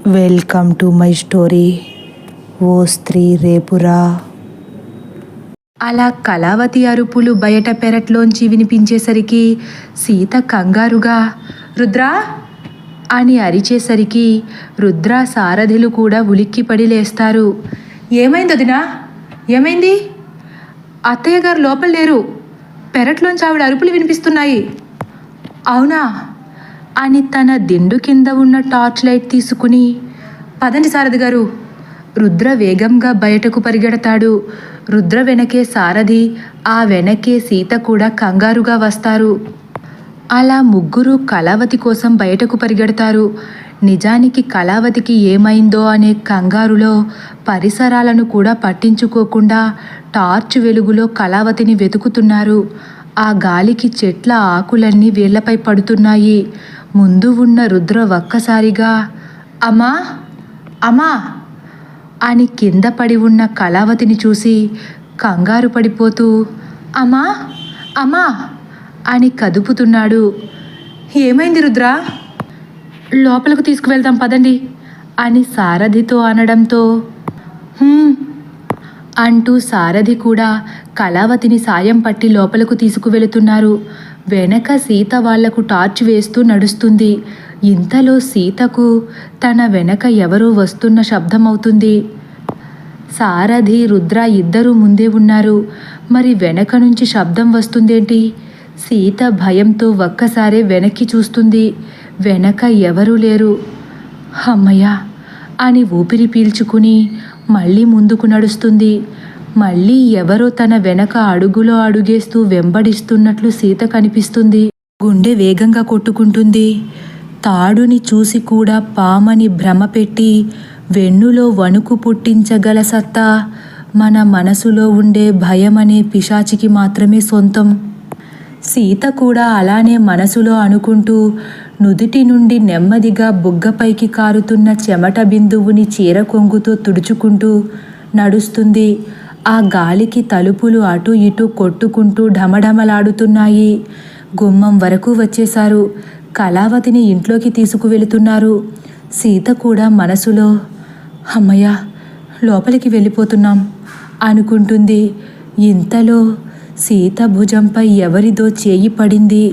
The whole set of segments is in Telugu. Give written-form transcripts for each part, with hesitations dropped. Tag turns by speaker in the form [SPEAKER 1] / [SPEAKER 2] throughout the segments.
[SPEAKER 1] Welcome to my story. ఓ స్త్రీ రేపురా.
[SPEAKER 2] అలా కళావతి అరుపులు బయట పెరట్లోంచి వినిపించేసరికి సీత కంగారుగా రుద్రా అని అరిచేసరికి రుద్ర సారథులు కూడా ఉలిక్కిపడి లేస్తారు. ఏమైంది వదినా? ఏమైంది? అత్తయ్య గారు లోపల లేరు, పెరట్లోంచి ఆవిడ అరుపులు వినిపిస్తున్నాయి. అవునా అని తన దిండు కింద ఉన్న టార్చ్ లైట్ తీసుకుని, పదండి సారథి గారు. రుద్ర వేగంగా బయటకు పరిగెడతాడు. రుద్ర వెనకే సారథి, ఆ వెనకే సీత కూడా కంగారుగా వస్తారు. అలా ముగ్గురు కళావతి కోసం బయటకు పరిగెడతారు. నిజానికి కళావతికి ఏమైందో అనే కంగారులో పరిసరాలను కూడా పట్టించుకోకుండా టార్చ్ వెలుగులో కళావతిని వెతుకుతున్నారు. ఆ గాలికి చెట్ల ఆకులన్నీ వేళ్లపై పడుతున్నాయి. ముందు ఉన్న రుద్ర ఒక్కసారిగా అమ్మా అమ్మా అని కింద పడి ఉన్న కళావతిని చూసి కంగారు పడిపోతూ అమ్మా అమ్మా అని కదుపుతున్నాడు. ఏమైంది రుద్ర? లోపలకు తీసుకువెళ్దాం పదండి అని సారథితో అనడంతో అంటూ సారథి కూడా కళావతిని సాయం పట్టి లోపలకు తీసుకువెళుతున్నారు. వెనక సీత వాళ్లకు టార్చ్ వేస్తూ నడుస్తుంది. ఇంతలో సీతకు తన వెనక ఎవరో వస్తున్న శబ్దమవుతుంది. సారథి రుద్ర ఇద్దరూ ముందే ఉన్నారు. మరి వెనక నుంచి శబ్దం వస్తుందేంటి? సీత భయంతో ఒక్కసారే వెనక్కి చూస్తుంది. వెనక ఎవరూ లేరు. అమ్మయ్య అని ఊపిరి పీల్చుకుని మళ్ళీ ముందుకు నడుస్తుంది. మళ్ళీ ఎవరో తన వెనక అడుగులో అడుగేస్తూ వెంబడిస్తున్నట్లు సీత కనిపిస్తుంది. గుండె వేగంగా కొట్టుకుంటుంది. తాడుని చూసి కూడా పామని భ్రమ పెట్టి వెన్నులో వణుకు పుట్టించగల సత్తా మన మనసులో ఉండే భయమనే పిశాచికి మాత్రమే సొంతం. సీత కూడా అలానే మనసులో అనుకుంటూ నుదిటి నుండి నెమ్మదిగా బుగ్గపైకి కారుతున్న చెమట బిందువుని చీర కొంగుతో తుడుచుకుంటూ నడుస్తుంది. ఆ గాలికి తలుపులు అటు ఇటు కొట్టుకుంటూ ఢమఢమలాడుతున్నాయి. గుమ్మం వరకు వచ్చేశారు. కళావతిని ఇంట్లోకి తీసుకువెళుతున్నారు. సీత కూడా మనసులో అమ్మయ్య లోపలికి వెళ్ళిపోతున్నాం అనుకుంటుంది. ఇంతలో సీత భుజంపై ఎవరిదో చేయి పడింది.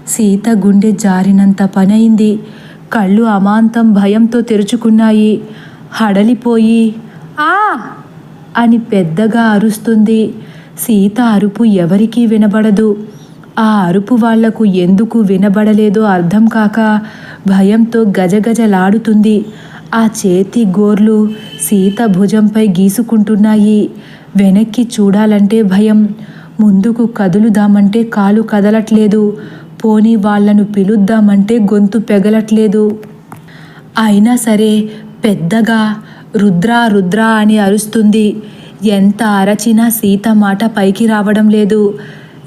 [SPEAKER 2] సీత గుండె జారినంత పనైంది. కళ్ళు అమాంతం భయంతో తెరుచుకున్నాయి. హడలిపోయి ఆ అని పెద్దగా అరుస్తుంది. సీత అరుపు ఎవరికీ వినబడదు. ఆ అరుపు వాళ్లకు ఎందుకు వినబడలేదో అర్థం కాక భయంతో గజగజలాడుతుంది. ఆ చేతి గోర్లు సీత భుజంపై గీసుకుంటున్నాయి. వెనక్కి చూడాలంటే భయం. ముందుకు కదులుదామంటే కాలు కదలట్లేదు. పోనీ వాళ్లను పిలుద్దామంటే గొంతు పెగలట్లేదు. అయినా సరే పెద్దగా రుద్రా రుద్రా అని అరుస్తుంది. ఎంత అరచినా సీత మాట పైకి రావడం లేదు.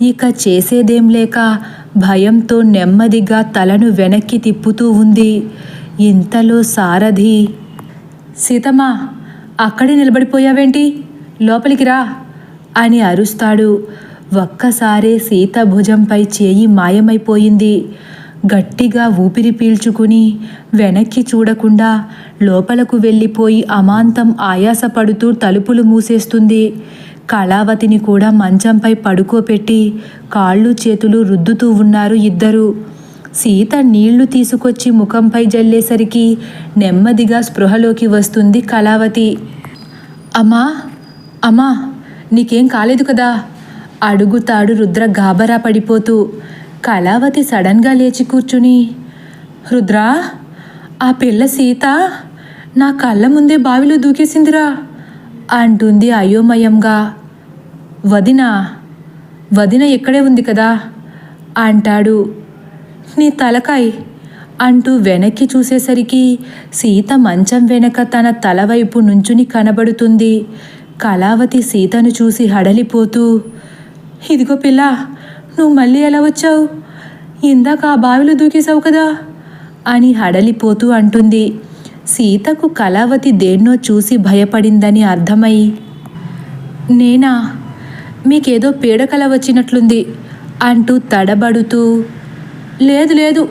[SPEAKER 2] ఇక చేసేదేం లేక భయంతో నెమ్మదిగా తలను వెనక్కి తిప్పుతూ ఉంది. ఇంతలో సారథి సీతమ్మా అక్కడే నిలబడిపోయావేంటి? లోపలికి రా అని అరుస్తాడు. ఒక్కసారే సీత భుజంపై చేయి మాయమైపోయింది. గట్టిగా ఊపిరి పీల్చుకుని వెనక్కి చూడకుండా లోపలకు వెళ్ళిపోయి అమాంతం ఆయాసపడుతూ తలుపులు మూసేస్తుంది. కళావతిని కూడా మంచంపై పడుకోపెట్టి కాళ్ళు చేతులు రుద్దుతూ ఉన్నారు ఇద్దరు. సీత నీళ్లు తీసుకొచ్చి ముఖంపై జల్లేసరికి నెమ్మదిగా స్పృహలోకి వస్తుంది కళావతి. అమ్మా అమ్మా నీకేం కాలేదు కదా అడుగుతాడు రుద్ర గాబరా పడిపోతూ. కళావతి సడన్గా లేచి కూర్చుని రుద్రా ఆ పిల్ల సీత నా కళ్ళ ముందే బావిలో దూకేసిందిరా అంటుంది అయోమయంగా. వదినా వదిన ఇక్కడే ఉంది కదా అంటాడు. నీ తలకాయ్ అంటూ వెనక్కి చూసేసరికి సీత మంచం వెనక తన తల వైపు నుంచుని కనబడుతుంది. కళావతి సీతను చూసి హడలిపోతూ ఇదిగో పిల్ల నువ్వు మళ్ళీ ఎలా వచ్చావు? ఇందాక ఆ బావిలో దూకేశావు కదా అని హడలిపోతూ అంటుంది. సీతకు కళావతి దేన్నో చూసి భయపడిందని అర్థమై నేనా? మీకేదో పీడకల వచ్చినట్లుంది అంటూ తడబడుతూ లేదు లేదు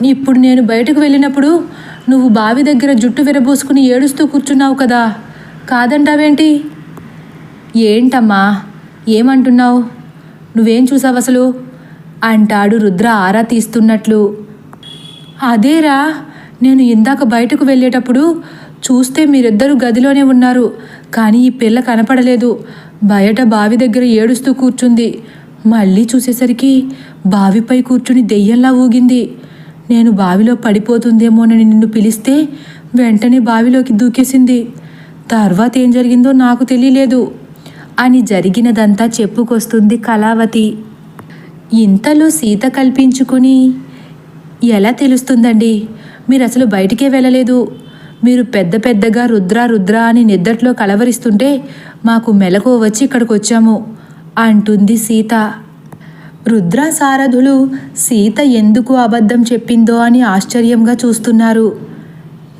[SPEAKER 2] ఇప్పుడు నేను బయటకు వెళ్ళినప్పుడు నువ్వు బావి దగ్గర జుట్టు విరబోసుకుని ఏడుస్తూ కూర్చున్నావు కదా, కాదంటావేంటి? ఏంటమ్మా, ఏమంటున్నావు? నువ్వేం చూసావు అసలు అంటాడు రుద్ర ఆరా తీస్తున్నట్లు. అదేరా, నేను ఇందాక బయటకు వెళ్ళేటప్పుడు చూస్తే మీరిద్దరూ గదిలోనే ఉన్నారు, కానీ ఈ పిల్ల కనపడలేదు. బయట బావి దగ్గర ఏడుస్తూ కూర్చుంది. మళ్ళీ చూసేసరికి బావిపై కూర్చుని దెయ్యంలా ఊగింది. నేను బావిలో పడిపోతుందేమోనని నిన్ను పిలిస్తే వెంటనే బావిలోకి దూకేసింది. తర్వాత ఏం జరిగిందో నాకు తెలియలేదు అని జరిగినదంతా చెప్పుకొస్తుంది కళావతి. ఇంతలో సీత కల్పించుకుని, ఎలా తెలుస్తుందండి? మీరు అసలు బయటికే వెళ్ళలేదు. మీరు పెద్ద పెద్దగా రుద్ర రుద్ర అని నిద్దట్లో కలవరిస్తుంటే మాకు మెలకువ వచ్చి ఇక్కడికి వచ్చాము అంటుంది సీత. రుద్ర సారథులు సీత ఎందుకు అబద్ధం చెప్పిందో అని ఆశ్చర్యంగా చూస్తున్నారు.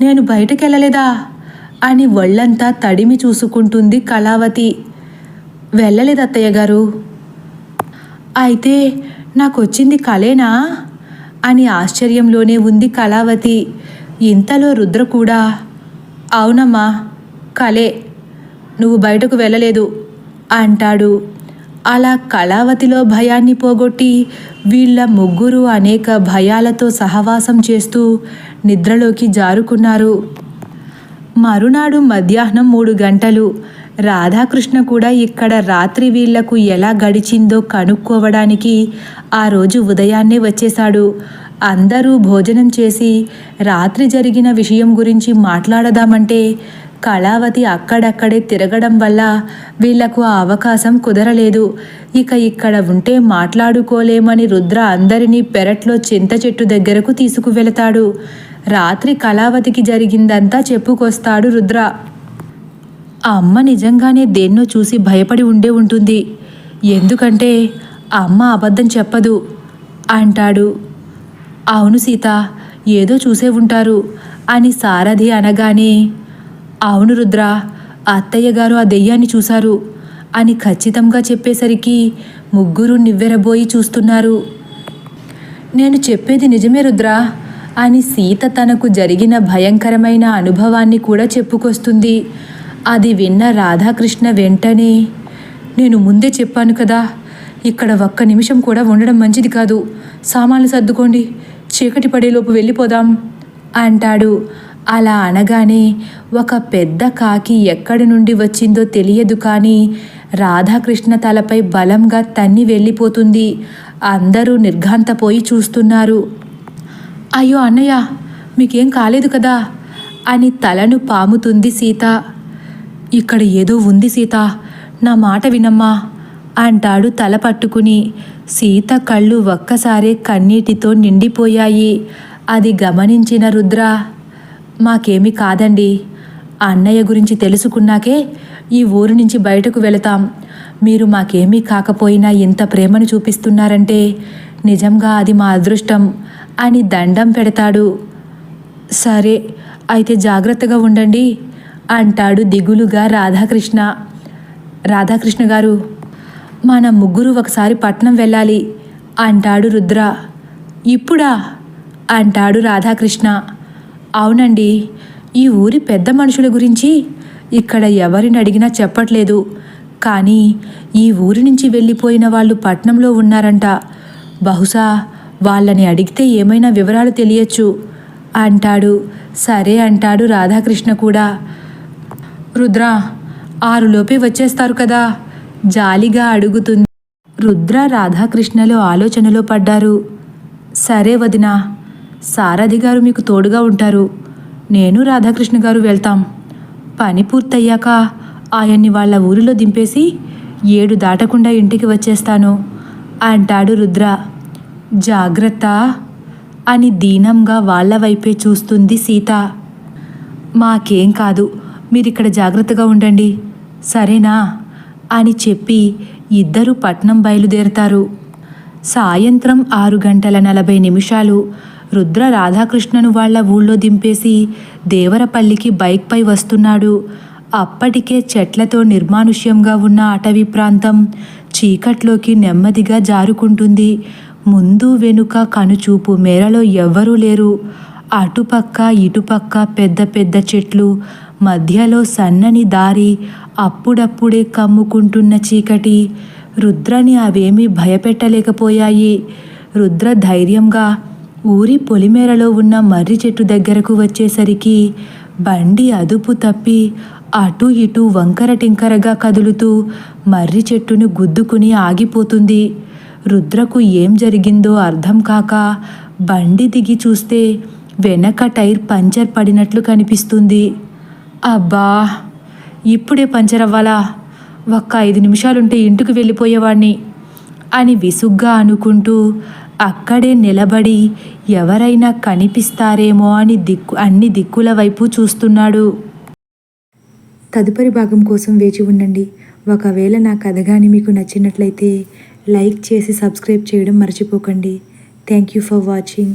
[SPEAKER 2] నేను బయటకెళ్ళలేదా అని ఒళ్ళంతా తడిమి చూసుకుంటుంది కళావతి. వెళ్ళలేదు అత్తయ్య గారు. అయితే నాకొచ్చింది కలేనా అని ఆశ్చర్యంలోనే ఉంది కళావతి. ఇంతలో రుద్ర కూడా, అవునమ్మా, కలే, నువ్వు బయటకు వెళ్ళలేదు అంటాడు. అలా కళావతిలో భయాన్ని పోగొట్టి వీళ్ళ ముగ్గురు అనేక భయాలతో సహవాసం చేస్తూ నిద్రలోకి జారుకున్నారు. మరునాడు మధ్యాహ్నం 3 గంటలు. రాధాకృష్ణ కూడా ఇక్కడ రాత్రి వీళ్లకు ఎలా గడిచిందో కనుక్కోవడానికి ఆ రోజు ఉదయాన్నే వచ్చేశాడు. అందరూ భోజనం చేసి రాత్రి జరిగిన విషయం గురించి మాట్లాడదామంటే కళావతి అక్కడక్కడే తిరగడం వల్ల వీళ్లకు ఆ అవకాశం కుదరలేదు. ఇక ఇక్కడ ఉంటే మాట్లాడుకోలేమని రుద్ర అందరినీ పెరట్లో చింత చెట్టు దగ్గరకు తీసుకువెళతాడు. రాత్రి కళావతికి జరిగిందంతా చెప్పుకొస్తాడు రుద్ర. అమ్మ నిజంగానే దేన్నో చూసి భయపడి ఉండే ఉంటుంది, ఎందుకంటే అమ్మ అబద్ధం చెప్పదు అంటాడు. అవును సీత, ఏదో చూసే ఉంటారు అని సారథి అనగానే, అవును రుద్ర, అత్తయ్య గారు ఆ దెయ్యాన్ని చూశారు అని ఖచ్చితంగా చెప్పేసరికి ముగ్గురు నివ్వెరబోయి చూస్తున్నారు. నేను చెప్పేది నిజమే రుద్ర అని సీత తనకు జరిగిన భయంకరమైన అనుభవాన్ని కూడా చెప్పుకొస్తుంది. అది విన్న రాధాకృష్ణ వెంటనే, నేను ముందే చెప్పాను కదా, ఇక్కడ ఒక్క నిమిషం కూడా ఉండడం మంచిది కాదు, సామాన్లు సర్దుకోండి, చీకటి పడేలోపు వెళ్ళిపోదాం అంటాడు. అలా అనగానే ఒక పెద్ద కాకి ఎక్కడి నుండి వచ్చిందో తెలియదు కానీ రాధాకృష్ణ తలపై బలంగా తన్ని వెళ్ళిపోతుంది. అందరూ నిర్ఘాంతపోయి చూస్తున్నారు. అయ్యో అన్నయ్య, మీకేం కాలేదు కదా అని తలను పాముతుంది సీత. ఇక్కడ ఏదో ఉంది సీత, నా మాట వినమ్మా అంటాడు తల పట్టుకుని. సీత కళ్ళు ఒక్కసారే కన్నీటితో నిండిపోయాయి. అది గమనించిన రుద్ర, మాకేమీ కాదండి, అన్నయ్య గురించి తెలుసుకున్నాకే ఈ ఊరు నుంచి బయటకు వెళతాం. మీరు మాకేమీ కాకపోయినా ఇంత ప్రేమను చూపిస్తున్నారంటే నిజంగా అది మా అదృష్టం అని దండం పెడతాడు. సరే అయితే జాగ్రత్తగా ఉండండి అంటాడు దిగులుగా రాధాకృష్ణ. రాధాకృష్ణ గారు, మన ముగ్గురు ఒకసారి పట్నం వెళ్ళాలి అంటాడు రుద్ర. ఇప్పుడా అంటాడు రాధాకృష్ణ. అవునండి, ఈ ఊరి పెద్ద మనుషుల గురించి ఇక్కడ ఎవరిని అడిగినా చెప్పట్లేదు, కానీ ఈ ఊరి నుంచి వెళ్ళిపోయిన వాళ్ళు పట్నంలో ఉన్నారంట. బహుశా వాళ్ళని అడిగితే ఏమైనా వివరాలు తెలియచ్చు అంటాడు. సరే అంటాడు రాధాకృష్ణ కూడా. రుద్ర, 6 లోపే వచ్చేస్తారు కదా జాలిగా అడుగుతుంది. రుద్ర రాధాకృష్ణలో ఆలోచనలో పడ్డారు. సరే వదినా, సారథి గారు మీకు తోడుగా ఉంటారు, నేను రాధాకృష్ణ గారు వెళ్తాం. పని పూర్తయ్యాక ఆయన్ని వాళ్ళ ఊరిలో దింపేసి 7 దాటకుండా ఇంటికి వచ్చేస్తాను అంటాడు రుద్ర. జాగ్రత్త అని దీనంగా వాళ్ళ వైపే చూస్తుంది సీత. మాకేం కాదు, మీరిక్కడ జాగ్రత్తగా ఉండండి సరేనా అని చెప్పి ఇద్దరు పట్నం బయలుదేరతారు. సాయంత్రం 6:40 రుద్ర రాధాకృష్ణను వాళ్ళ ఊళ్ళో దింపేసి దేవరపల్లికి బైక్పై వస్తున్నాడు. అప్పటికే చెట్లతో నిర్మానుష్యంగా ఉన్న అటవీ ప్రాంతం చీకట్లోకి నెమ్మదిగా జారుకుంటుంది. ముందు వెనుక కనుచూపు మేరలో ఎవ్వరూ లేరు. అటుపక్క ఇటుపక్క పెద్ద పెద్ద చెట్లు, మధ్యలో సన్నని దారి, అప్పుడప్పుడే కమ్ముకుంటున్న చీకటి. రుద్రని అవేమీ భయపెట్టలేకపోయాయి. రుద్ర ధైర్యంగా ఊరి పొలిమేరలో ఉన్న మర్రి చెట్టు దగ్గరకు వచ్చేసరికి బండి అదుపు తప్పి అటు ఇటు వంకర టింకరగా కదులుతూ మర్రి చెట్టును గుద్దుకుని ఆగిపోతుంది. రుద్రకు ఏం జరిగిందో అర్థం కాక బండి దిగి చూస్తే వెనక టైర్ పంచర్ పడినట్లు కనిపిస్తుంది. అబ్బా, ఇప్పుడే పంచర్ అవ్వాలా? ఒక్క 5 నిమిషాలుంటే ఇంటికి వెళ్ళిపోయేవాణ్ణి అని విసుగ్గా అనుకుంటూ అక్కడే నిలబడి ఎవరైనా కనిపిస్తారేమో అని అన్ని దిక్కుల వైపు చూస్తున్నాడు.
[SPEAKER 1] తదుపరి భాగం కోసం వేచి ఉండండి. ఒకవేళ నా కథ కానీ మీకు నచ్చినట్లయితే లైక్ చేసి సబ్స్క్రైబ్ చేయడం మర్చిపోకండి. Thank you for watching.